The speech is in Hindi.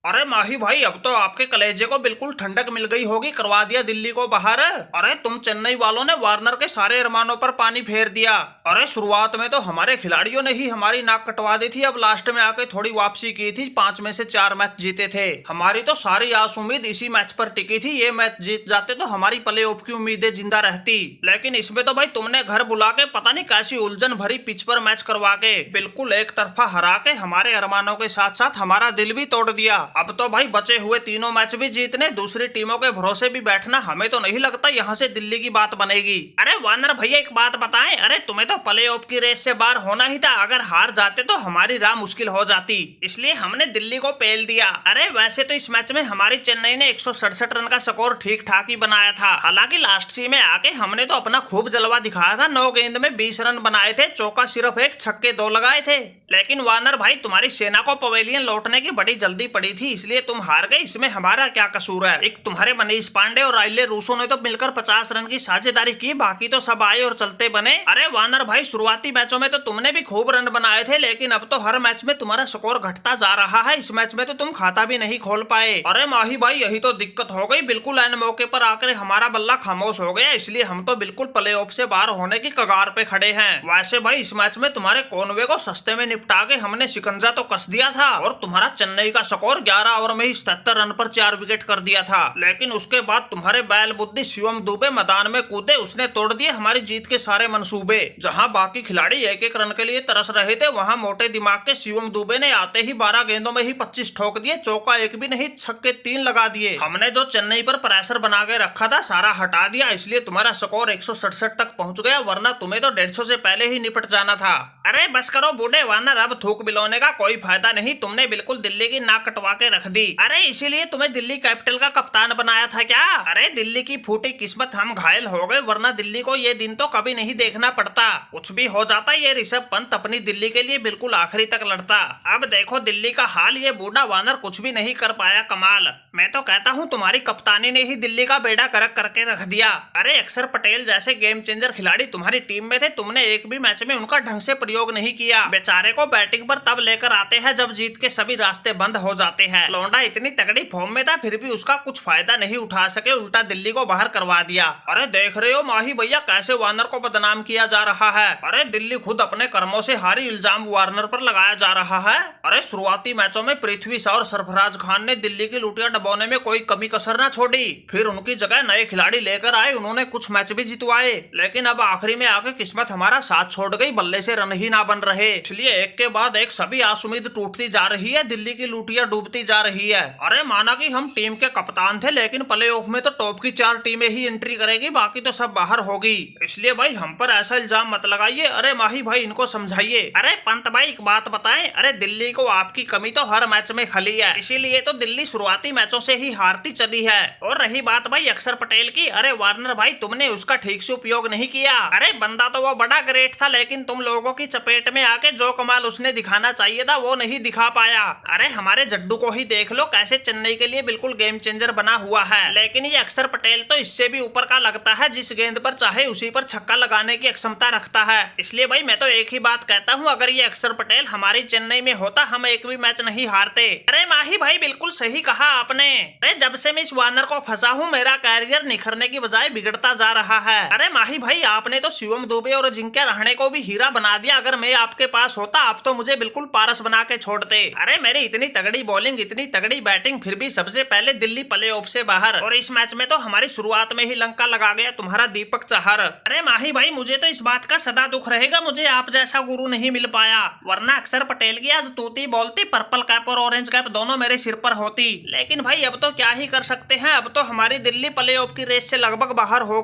अरे माही भाई, अब तो आपके कलेजे को बिल्कुल ठंडक मिल गई होगी, करवा दिया दिल्ली को बाहर। अरे तुम चेन्नई वालों ने वार्नर के सारे अरमानों पर पानी फेर दिया। अरे शुरुआत में तो हमारे खिलाड़ियों ने ही हमारी नाक कटवा दी थी, अब लास्ट में आके थोड़ी वापसी की थी, 5 में से 4 मैच जीते थे। हमारी तो सारी आस उम्मीद इसी मैच पर टिकी थी, ये मैच जीत जाते तो हमारी प्ले ऑफ की उम्मीदें जिंदा रहती। लेकिन इसमें तो भाई तुमने घर बुला के पता नहीं कैसी उलझन भरी पिच पर मैच करवा के बिल्कुल एक तरफा हरा के हमारे अरमानों के साथ साथ हमारा दिल भी तोड़ दिया। अब तो भाई बचे हुए तीनों मैच भी जीतने, दूसरी टीमों के भरोसे भी बैठना, हमें तो नहीं लगता यहाँ से दिल्ली की बात बनेगी। अरे वार्नर भैया एक बात बताएं, अरे तुम्हें तो प्ले ऑफ की रेस से बाहर होना ही था, अगर हार जाते तो हमारी राह मुश्किल हो जाती, इसलिए हमने दिल्ली को पेल दिया। अरे वैसे तो इस मैच में हमारी चेन्नई ने 167 रन का स्कोर ठीक ठाक ही बनाया था, हालांकि लास्ट सी में आके हमने तो अपना खूब जलवा दिखाया था, 9 गेंद में 20 रन बनाए थे, चौका सिर्फ 1, छक्के 2 लगाए थे। लेकिन वार्नर भाई तुम्हारी सेना को पवेलियन लौटने की बड़ी जल्दी पड़ी थी, इसलिए तुम हार गए, इसमें हमारा क्या कसूर है। एक तुम्हारे मनीष पांडे और राइले रूसो ने तो मिलकर 50 रन की साझेदारी की, बाकी तो सब आए और चलते बने। अरे वार्नर भाई शुरुआती मैचों में तो तुमने भी खूब रन बनाए थे, लेकिन अब तो हर मैच में तुम्हारा स्कोर घटता जा रहा है, इस मैच में तो तुम खाता भी नहीं खोल पाए। अरे माही भाई यही तो दिक्कत हो गई, बिल्कुल एन मौके पर आकर हमारा बल्ला खामोश हो गया, इसलिए हम तो बिल्कुल प्ले ऑफ से बाहर होने की कगार पे खड़े हैं। वैसे भाई इस मैच में तुम्हारे कॉनवे को सस्ते में निपटा के हमने शिकंजा तो कस दिया था, और तुम्हारा चेन्नई का स्कोर 11 ओवर में ही 77 रन पर 4 विकेट कर दिया था, लेकिन उसके बाद तुम्हारे बैल बुद्धि शिवम दुबे मैदान में कूदे, उसने तोड़ दिए हमारी जीत के सारे मंसूबे। जहां बाकी खिलाड़ी एक एक रन के लिए तरस रहे थे, वहां मोटे दिमाग के शिवम दुबे ने आते ही 12 गेंदों में ही 25 ठोक दिए, चौका 1 भी नहीं, छक्के 3 लगा दिए। हमने जो चेन्नई पर प्रेशर बना के रखा था सारा हटा दिया, इसलिए तुम्हारा स्कोर 167 तक पहुंच गया, वरना तुम्हें तो 150 से पहले ही निपट जाना था। अरे बस करो बूढ़े वार्नर, अब थूक बिलोने का कोई फायदा नहीं, तुमने बिल्कुल दिल्ली की नाक कटवा के रख दी। अरे इसीलिए तुम्हें दिल्ली कैपिटल का कप्तान बनाया था क्या? अरे दिल्ली की फूटी किस्मत, हम घायल हो गए, वरना दिल्ली को ये दिन तो कभी नहीं देखना पड़ता, कुछ भी हो जाता ये ऋषभ पंत अपनी दिल्ली के लिए बिल्कुल आखिरी तक लड़ता। अब देखो दिल्ली का हाल, ये बूढ़ा वार्नर कुछ भी नहीं कर पाया, कमाल। मैं तो कहता हूँ तुम्हारी कप्तानी ने ही दिल्ली का बेड़ा करक करके रख दिया। अरे अक्षर पटेल जैसे गेम चेंजर खिलाड़ी तुम्हारी टीम में थे, तुमने एक भी मैच में उनका ढंग से प्रयोग नहीं किया, बेचारे को बैटिंग पर तब लेकर आते हैं जब जीत के सभी रास्ते बंद हो जाते हैं। लौंडा इतनी तगड़ी फॉर्म में था, फिर भी उसका कुछ फायदा नहीं उठा सके, उल्टा दिल्ली को बाहर करवा दिया। अरे देख रहे हो माही भैया कैसे वार्नर को बदनाम किया जा रहा है। अरे दिल्ली खुद अपने कर्मों से हारी, इल्जाम वार्नर पर लगाया जा रहा है। अरे शुरुआती मैचों में पृथ्वी शॉ और सरफराज खान ने दिल्ली की लुटिया डबोने में कोई कमी कसर न छोड़ी, फिर उनकी जगह नए खिलाड़ी लेकर आए, उन्होंने कुछ मैच भी जितवाए, लेकिन अब आखिरी में आके किस्मत हमारा साथ छोड़ गई, बल्ले से रन ही ना बन रहे, इसलिए एक के बाद एक सभी आस उम्मीद टूटती जा रही है, दिल्ली की लुटिया डूबती जा रही है। अरे माना कि हम टीम के कप्तान थे, लेकिन प्ले ऑफ में तो टॉप की 4 टीमें ही एंट्री करेगी, बाकी तो सब बाहर होगी, इसलिए भाई हम पर ऐसा इल्जाम मत लगाइए। अरे माही भाई इनको समझाइए। अरे पंत भाई एक बात बताएं, अरे दिल्ली को आपकी कमी तो हर मैच में खली है, इसीलिए तो दिल्ली शुरुआती मैचों से ही हारती चली है। और रही बात भाई अक्षर पटेल की, अरे वार्नर भाई तुमने उसका ठीक से उपयोग नहीं किया। अरे बंदा तो वो बड़ा ग्रेट था, लेकिन तुम लोगों की चपेट में आके जो कमाल उसने दिखाना चाहिए था वो नहीं दिखा पाया। अरे हमारे जड्डू को ही देख लो, कैसे चेन्नई के लिए बिल्कुल गेम चेंजर बना हुआ है, लेकिन ये अक्षर पटेल तो इससे भी ऊपर का लगता है, जिस गेंद पर चाहे उसी पर छक्का लगाने की क्षमता रखता है। इसलिए भाई मैं तो एक ही बात कहता हूँ, अगर ये अक्षर पटेल हमारी चेन्नई में होता, हम एक भी मैच नहीं हारते। अरे माही भाई बिल्कुल सही कहा आपने, अरे जब से मैं इस वार्नर को फंसा हूँ मेरा कैरियर निखरने की बजाय बिगड़ता जा रहा है। अरे माही भाई आपने तो शिवम दुबे और अजिंक्य रहाणे को भी हीरा बना दिया, अगर मैं आपके पास होता आप तो मुझे बिल्कुल पारस बना के छोड़ते। अरे मेरी इतनी तगड़ी बॉलिंग, इतनी तगड़ी बैटिंग, फिर भी सबसे पहले दिल्ली प्ले ऑफ से बाहर, और इस मैच में तो हमारी शुरुआत में ही लंका लगा गया तुम्हारा दीपक चाहर। अरे माही भाई मुझे तो इस बात का सदा दुख रहेगा, मुझे आप जैसा गुरु नहीं मिल पाया, वरना अक्षर पटेल की आज तूती बोलती, पर्पल कैप और ऑरेंज कैप दोनों मेरे सिर पर होती। लेकिन भाई अब तो क्या ही कर सकते हैं, अब तो हमारी दिल्ली प्ले ऑफ की रेस से लगभग बाहर हो